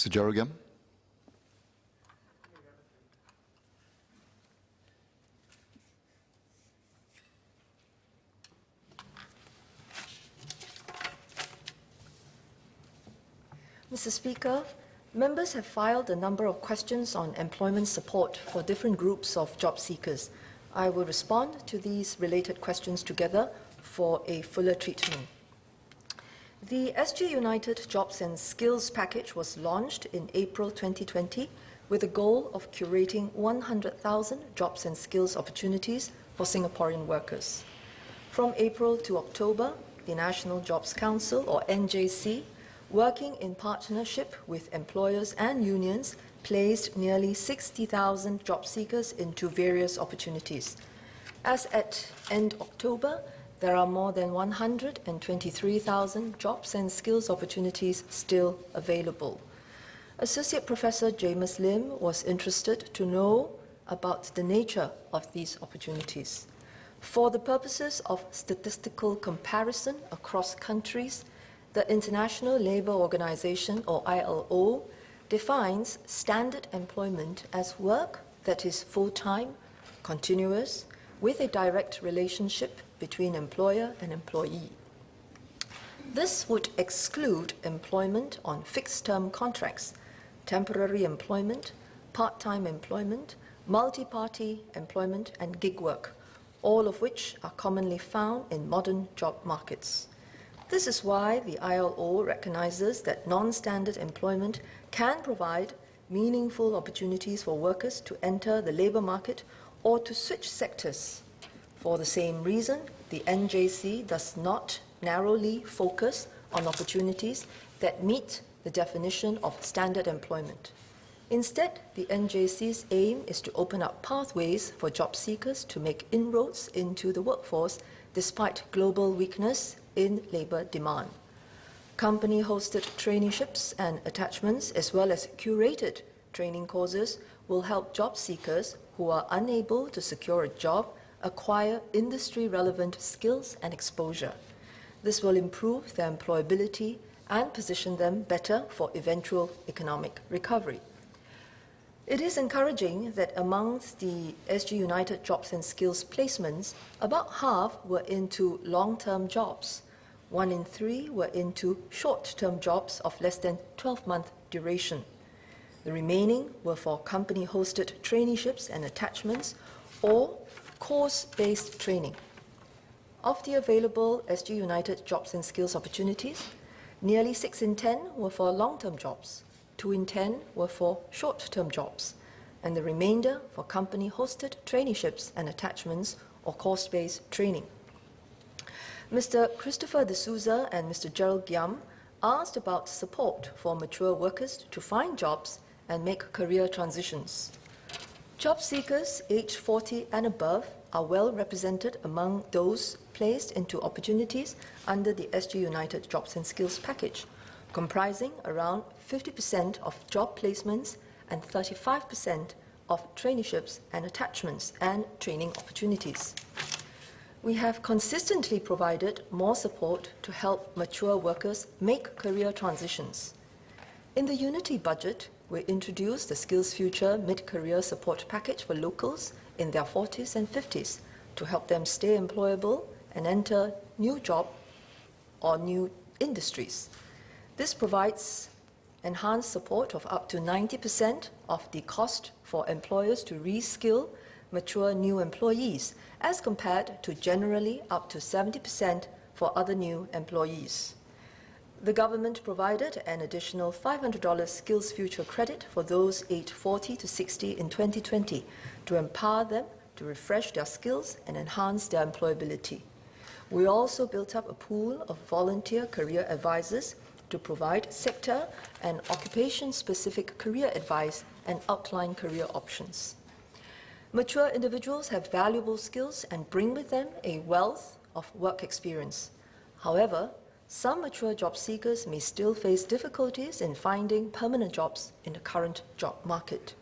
Mr. Jerogam. Mr. Speaker, members have filed a number of questions on employment support for different groups of job seekers. I will respond to these related questions together for a fuller treatment. The SG United Jobs and Skills Package was launched in April 2020 with the goal of curating 100,000 jobs and skills opportunities for Singaporean workers. From April to October, the National Jobs Council, or NJC, working in partnership with employers and unions, placed nearly 60,000 job seekers into various opportunities. As at end October, there are more than 123,000 jobs and skills opportunities still available. Associate Professor James Lim was interested to know about the nature of these opportunities. For the purposes of statistical comparison across countries, the International Labour Organization, or ILO, defines standard employment as work that is full-time, continuous, with a direct relationship between employer and employee. This would exclude employment on fixed-term contracts, temporary employment, part-time employment, multi-party employment, and gig work, all of which are commonly found in modern job markets. This is why the ILO recognizes that non-standard employment can provide meaningful opportunities for workers to enter the labor market or to switch sectors. For the same reason, the NJC does not narrowly focus on opportunities that meet the definition of standard employment. Instead, the NJC's aim is to open up pathways for job seekers to make inroads into the workforce despite global weakness in labour demand. Company-hosted traineeships and attachments, as well as curated training courses, will help job seekers who are unable to secure a job acquire industry-relevant skills and exposure. This will improve their employability and position them better for eventual economic recovery. It is encouraging that amongst the SG United Jobs and Skills placements, about half were into long-term jobs. 1 in 3 were into short-term jobs of less than 12-month duration. The remaining were for company-hosted traineeships and attachments or course-based training. Of the available SG United Jobs and Skills opportunities, nearly 6 in 10 were for long-term jobs, 2 in 10 were for short-term jobs, and the remainder for company-hosted traineeships and attachments or course-based training. Mr. Christopher D'Souza and Mr. Gerald Giam asked about support for mature workers to find jobs and make career transitions. Job seekers aged 40 and above are well represented among those placed into opportunities under the SG United Jobs and Skills Package, comprising around 50% of job placements and 35% of traineeships and attachments and training opportunities. We have consistently provided more support to help mature workers make career transitions. In the Unity budget, we introduced the Skills Future Mid-Career Support Package for locals in their 40s and 50s to help them stay employable and enter new job or new industries. This provides enhanced support of up to 90% of the cost for employers to reskill mature new employees, as compared to generally up to 70% for other new employees. The government provided an additional $500 Skills Future credit for those aged 40 to 60 in 2020 to empower them to refresh their skills and enhance their employability. We also built up a pool of volunteer career advisors to provide sector and occupation-specific career advice and outline career options. Mature individuals have valuable skills and bring with them a wealth of work experience. However, some mature job seekers may still face difficulties in finding permanent jobs in the current job market.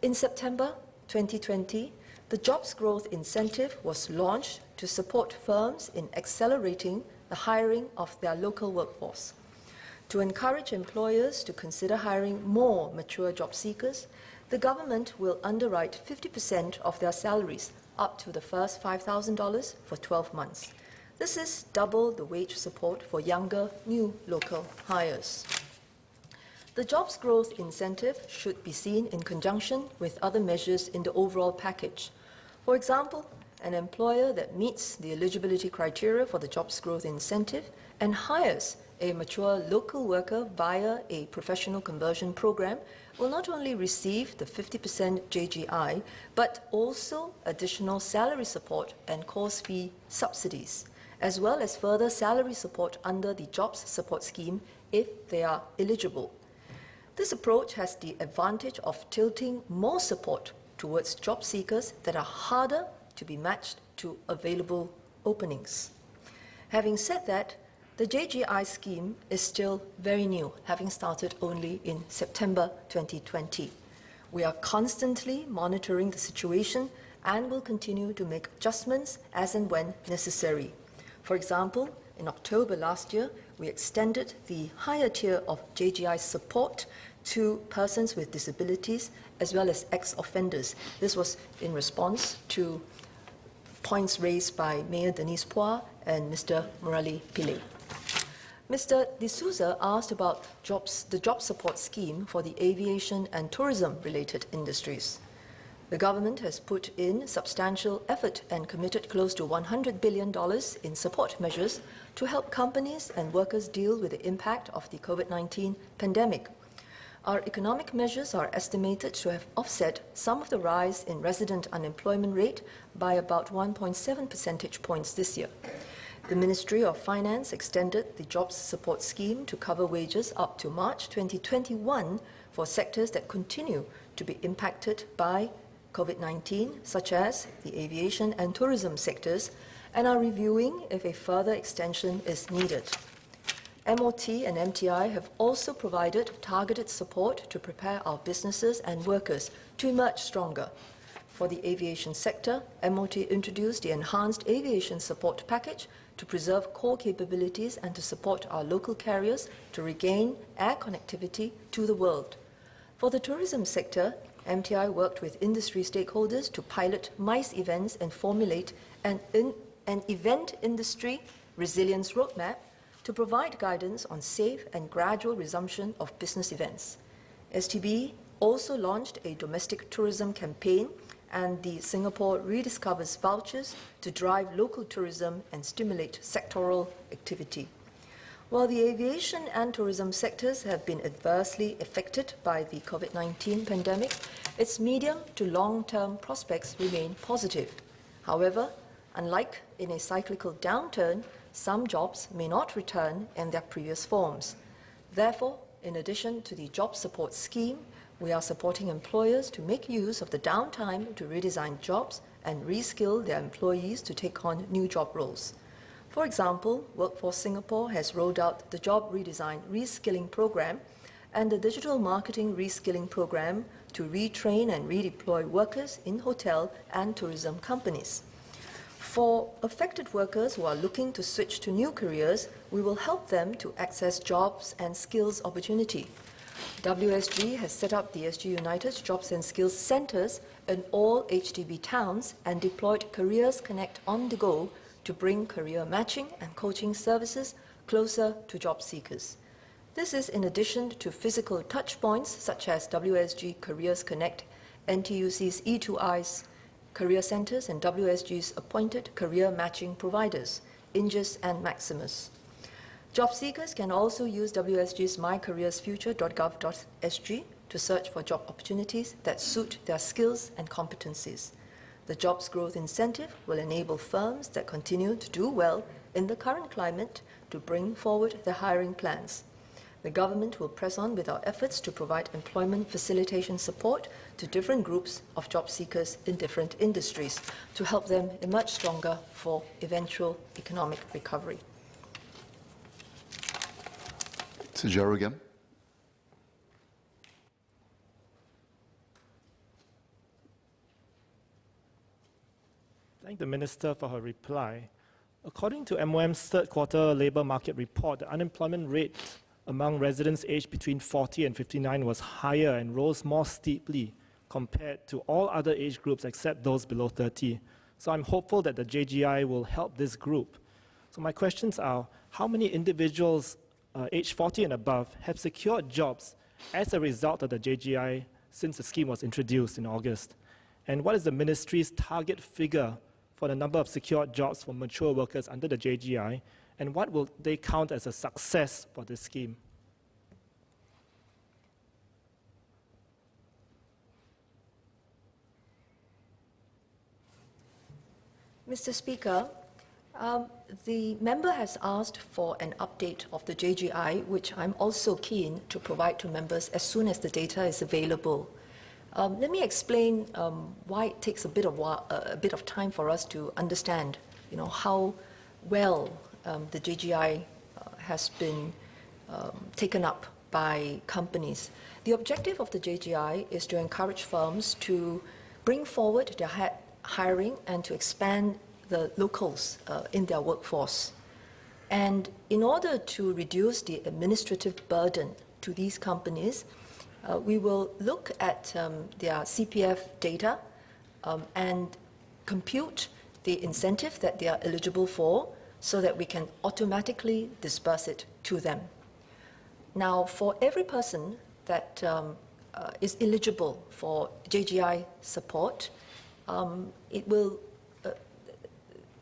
In September 2020, the Jobs Growth Incentive was launched to support firms in accelerating the hiring of their local workforce. To encourage employers to consider hiring more mature job seekers, the government will underwrite 50% of their salaries up to the first $5,000 for 12 months. This is double the wage support for younger, new local hires. The jobs growth incentive should be seen in conjunction with other measures in the overall package. For example, an employer that meets the eligibility criteria for the jobs growth incentive and hires a mature local worker via a professional conversion program will not only receive the 50% JGI, but also additional salary support and course fee subsidies, as well as further salary support under the Jobs Support Scheme if they are eligible. This approach has the advantage of tilting more support towards job seekers that are harder to be matched to available openings. Having said that, the JGI scheme is still very new, having started only in September 2020. We are constantly monitoring the situation and will continue to make adjustments as and when necessary. For example, in October last year, we extended the higher tier of JGI support to persons with disabilities as well as ex-offenders. This was in response to points raised by Mayor Denise Phua and Mr. Murali Pillay. Mr. D'Souza asked about the job support scheme for the aviation and tourism-related industries. The government has put in substantial effort and committed close to $100 billion in support measures to help companies and workers deal with the impact of the COVID-19 pandemic. Our economic measures are estimated to have offset some of the rise in resident unemployment rate by about 1.7 percentage points this year. The Ministry of Finance extended the Jobs Support Scheme to cover wages up to March 2021 for sectors that continue to be impacted by COVID-19, such as the aviation and tourism sectors, and are reviewing if a further extension is needed. MOT and MTI have also provided targeted support to prepare our businesses and workers to emerge stronger. For the aviation sector, MOT introduced the Enhanced Aviation Support Package to preserve core capabilities and to support our local carriers to regain air connectivity to the world. For the tourism sector, MTI worked with industry stakeholders to pilot MICE events and formulate an event industry resilience roadmap to provide guidance on safe and gradual resumption of business events. STB also launched a domestic tourism campaign and the Singapore Rediscovers vouchers to drive local tourism and stimulate sectoral activity. While the aviation and tourism sectors have been adversely affected by the COVID-19 pandemic, its medium to long-term prospects remain positive. However, unlike in a cyclical downturn, some jobs may not return in their previous forms. Therefore, in addition to the job support scheme, we are supporting employers to make use of the downtime to redesign jobs and reskill their employees to take on new job roles. For example, Workforce Singapore has rolled out the Job Redesign Reskilling Program and the Digital Marketing Reskilling Program to retrain and redeploy workers in hotel and tourism companies. For affected workers who are looking to switch to new careers, we will help them to access jobs and skills opportunity. WSG has set up the SG United's Jobs and Skills Centres in all HDB towns and deployed Careers Connect on the go to bring career matching and coaching services closer to job seekers. This is in addition to physical touchpoints such as WSG Careers Connect, NTUC's E2I's Career Centres and WSG's appointed career matching providers, Ingis and Maximus. Job seekers can also use WSG's mycareersfuture.gov.sg to search for job opportunities that suit their skills and competencies. The Jobs Growth Incentive will enable firms that continue to do well in the current climate to bring forward their hiring plans. The government will press on with our efforts to provide employment facilitation support to different groups of job seekers in different industries to help them emerge stronger for eventual economic recovery. Sejaro again. Thank the Minister for her reply. According to MOM's third quarter labour market report, the unemployment rate among residents aged between 40 and 59 was higher and rose more steeply compared to all other age groups except those below 30. So I'm hopeful that the JGI will help this group. So my questions are, how many individuals aged 40 and above have secured jobs as a result of the JGI since the scheme was introduced in August? And what is the ministry's target figure for the number of secured jobs for mature workers under the JGI? And what will they count as a success for this scheme? Mr. Speaker, the member has asked for an update of the JGI, which I'm also keen to provide to members as soon as the data is available. Let me explain why it takes a bit of time for us to understand, how well the JGI has been taken up by companies. The objective of the JGI is to encourage firms to bring forward their hiring and to expand the locals in their workforce. And in order to reduce the administrative burden to these companies, we will look at their CPF data and compute the incentive that they are eligible for so that we can automatically disperse it to them. Now, for every person that is eligible for JGI support,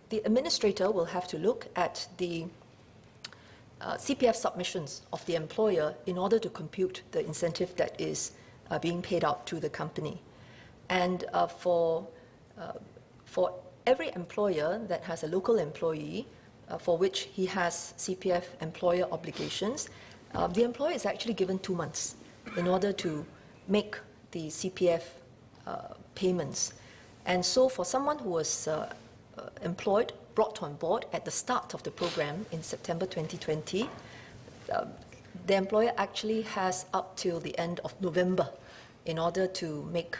the administrator will have to look at the CPF submissions of the employer in order to compute the incentive that is being paid out to the company. And for every employer that has a local employee for which he has CPF employer obligations, the employer is actually given 2 months in order to make the CPF payments. And so for someone who was brought on board at the start of the program in September 2020, the employer actually has up till the end of November in order to make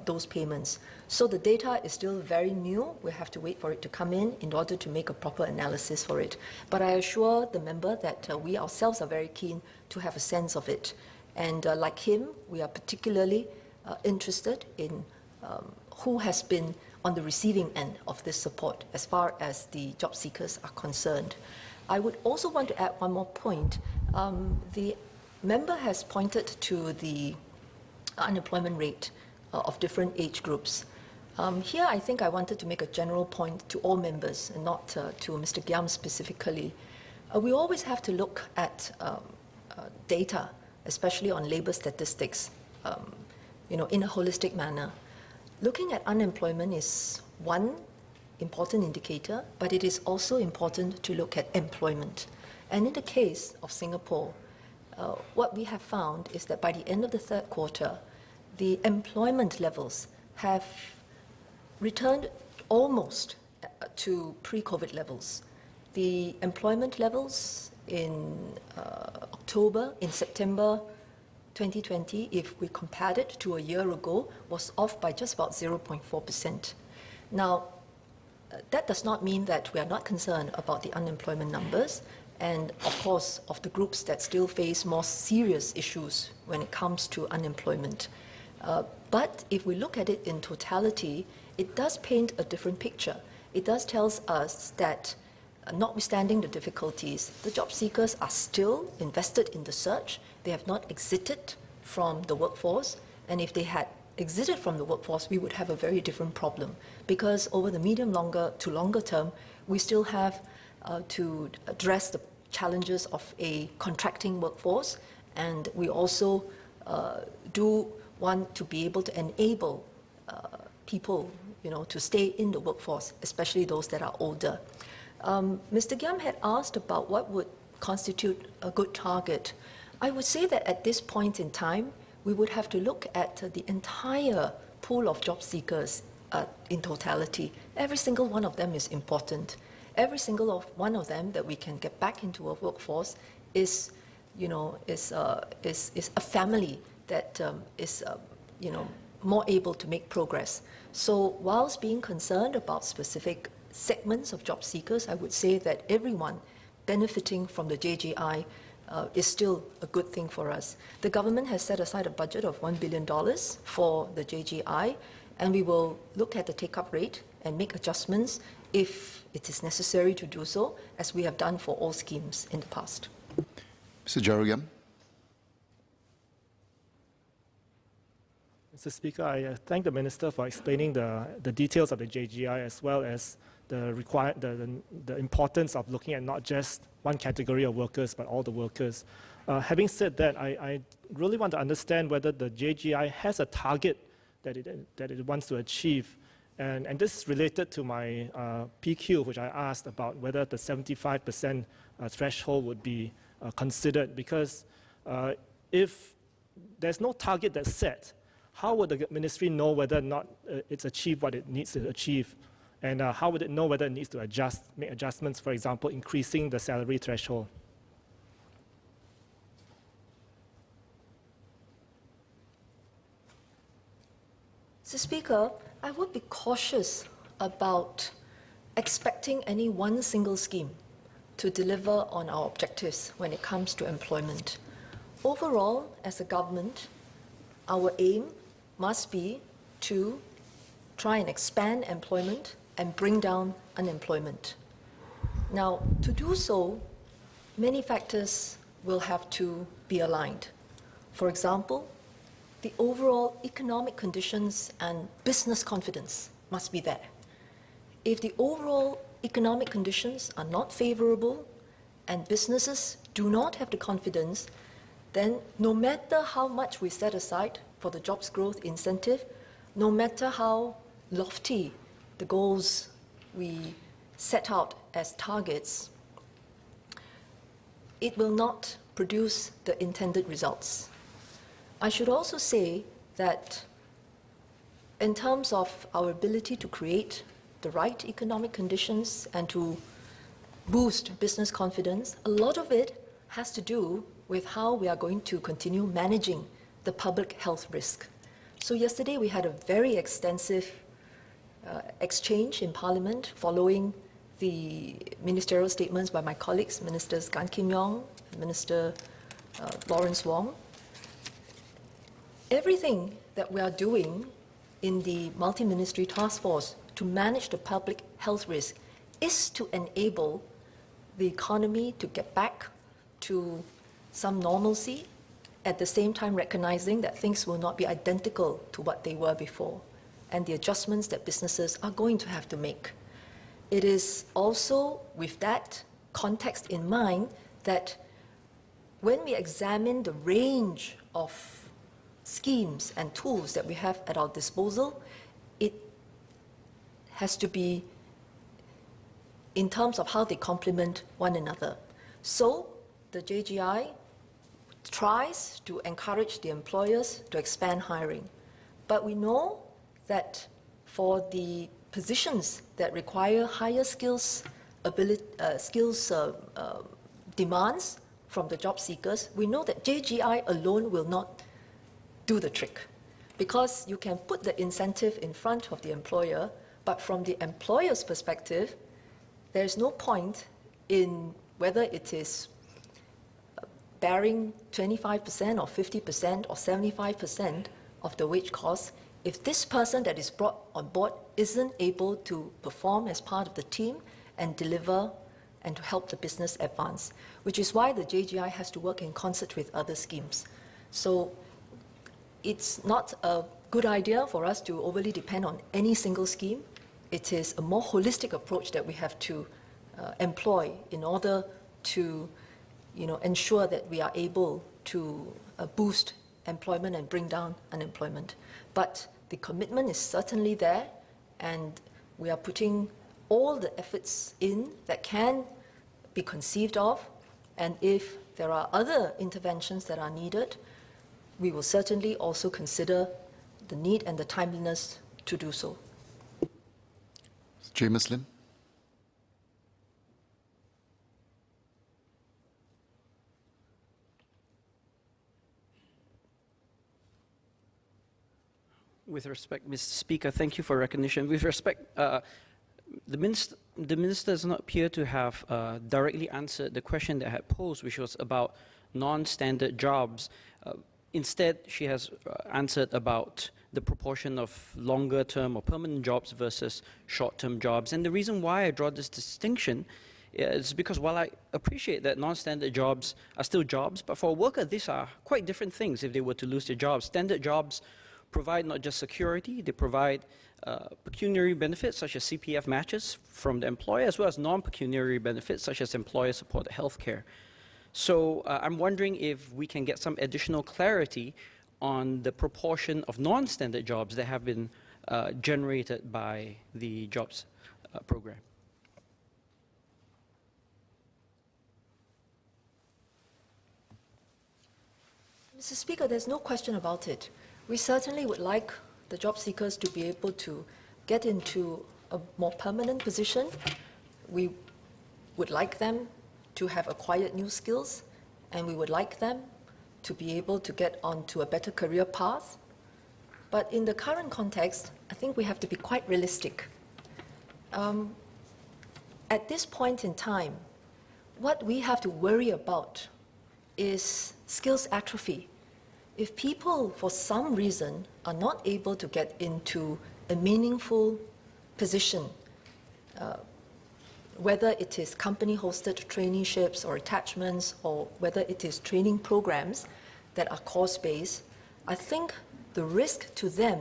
those payments. So the data is still very new. We have to wait for it to come in order to make a proper analysis for it. But I assure the member that we ourselves are very keen to have a sense of it. And like him, we are particularly interested in who has been on the receiving end of this support as far as the job seekers are concerned. I would also want to add one more point. The member has pointed to the unemployment rate of different age groups. Here, I think I wanted to make a general point to all members and not to Mr. Giam specifically. We always have to look at data, especially on labor statistics, in a holistic manner. Looking at unemployment is one important indicator, but it is also important to look at employment. And in the case of Singapore, what we have found is that by the end of the third quarter, the employment levels have returned almost to pre-COVID levels. The employment levels in September 2020, if we compared it to a year ago, was off by just about 0.4%. Now, that does not mean that we are not concerned about the unemployment numbers and, of course, of the groups that still face more serious issues when it comes to unemployment. But if we look at it in totality, it does paint a different picture. It does tell us that, notwithstanding the difficulties, the job seekers are still invested in the search. They have not exited from the workforce. And if they had exited from the workforce, we would have a very different problem. Because over the medium to longer term, we still have to address the challenges of a contracting workforce. And we also do want to be able to enable people, to stay in the workforce, especially those that are older. Mr. Giam had asked about what would constitute a good target. I would say that at this point in time, we would have to look at the entire pool of job seekers in totality. Every single one of them is important. Every single one of them that we can get back into a workforce is a family that is more able to make progress. So whilst being concerned about specific segments of job seekers, I would say that everyone benefiting from the JGI is still a good thing for us. The government has set aside a budget of $1 billion for the JGI, and we will look at the take-up rate and make adjustments if it is necessary to do so, as we have done for all schemes in the past. Mr. Jerogam. Mr. Speaker, I thank the Minister for explaining the details of the JGI as well as the importance of looking at not just one category of workers, but all the workers. Having said that, I really want to understand whether the JGI has a target that it wants to achieve. And this is related to my PQ, which I asked about whether the 75% threshold would be considered. Because if there's no target that's set, how would the ministry know whether or not it's achieved what it needs to achieve? And how would it know whether it needs to make adjustments, for example, increasing the salary threshold? Mr. Speaker, I would be cautious about expecting any one single scheme to deliver on our objectives when it comes to employment. Overall, as a government, our aim must be to try and expand employment and bring down unemployment. Now, to do so, many factors will have to be aligned. For example, the overall economic conditions and business confidence must be there. If the overall economic conditions are not favorable and businesses do not have the confidence, then no matter how much we set aside for the jobs growth incentive, no matter how lofty the goals we set out as targets, it will not produce the intended results. I should also say that in terms of our ability to create the right economic conditions and to boost business confidence, a lot of it has to do with how we are going to continue managing the public health risk. So yesterday we had a very extensive exchange in Parliament following the ministerial statements by my colleagues, Ministers Gan Kim Yong and Minister Lawrence Wong. Everything that we are doing in the multi-ministry task force to manage the public health risk is to enable the economy to get back to some normalcy, at the same time recognizing that things will not be identical to what they were before, and the adjustments that businesses are going to have to make. It is also with that context in mind that when we examine the range of schemes and tools that we have at our disposal, it has to be in terms of how they complement one another. So the JGI tries to encourage the employers to expand hiring. But we know that for the positions that require higher skills, demands from the job seekers, we know that JGI alone will not do the trick, because you can put the incentive in front of the employer, but from the employer's perspective, there's no point in whether it is bearing 25% or 50% or 75% of the wage cost if this person that is brought on board isn't able to perform as part of the team and deliver and to help the business advance, which is why the JGI has to work in concert with other schemes. So it's not a good idea for us to overly depend on any single scheme. It is a more holistic approach that we have to employ in order to ensure that we are able to boost employment and bring down unemployment. But the commitment is certainly there, and we are putting all the efforts in that can be conceived of, and if there are other interventions that are needed, we will certainly also consider the need and the timeliness to do so. James Lim. With respect, Mr. Speaker, thank you for recognition. With respect, the minister does not appear to have directly answered the question that I had posed, which was about non-standard jobs. Instead, she has answered about the proportion of longer-term or permanent jobs versus short-term jobs. And the reason why I draw this distinction is because while I appreciate that non-standard jobs are still jobs, but for a worker, these are quite different things if they were to lose their jobs. Standard jobs provide not just security, they provide pecuniary benefits such as CPF matches from the employer, as well as non-pecuniary benefits such as employer-supported healthcare. So I'm wondering if we can get some additional clarity on the proportion of non-standard jobs that have been generated by the jobs program. Mr. Speaker, there's no question about it. We certainly would like the job seekers to be able to get into a more permanent position. We would like them to have acquired new skills, and we would like them to be able to get onto a better career path. But in the current context, I think we have to be quite realistic. At this point in time, what we have to worry about is skills atrophy. If people, for some reason, are not able to get into a meaningful position, whether it is company-hosted traineeships or attachments, or whether it is training programs that are course-based, I think the risk to them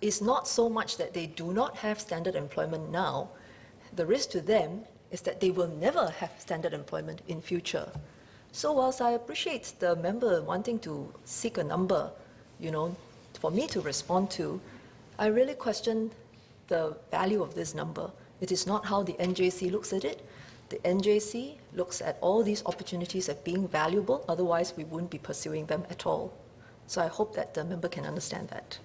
is not so much that they do not have standard employment now. The risk to them is that they will never have standard employment in future. So whilst I appreciate the member wanting to seek a number, for me to respond to, I really question the value of this number. It is not how the NJC looks at it. The NJC looks at all these opportunities as being valuable, otherwise we wouldn't be pursuing them at all. So I hope that the member can understand that.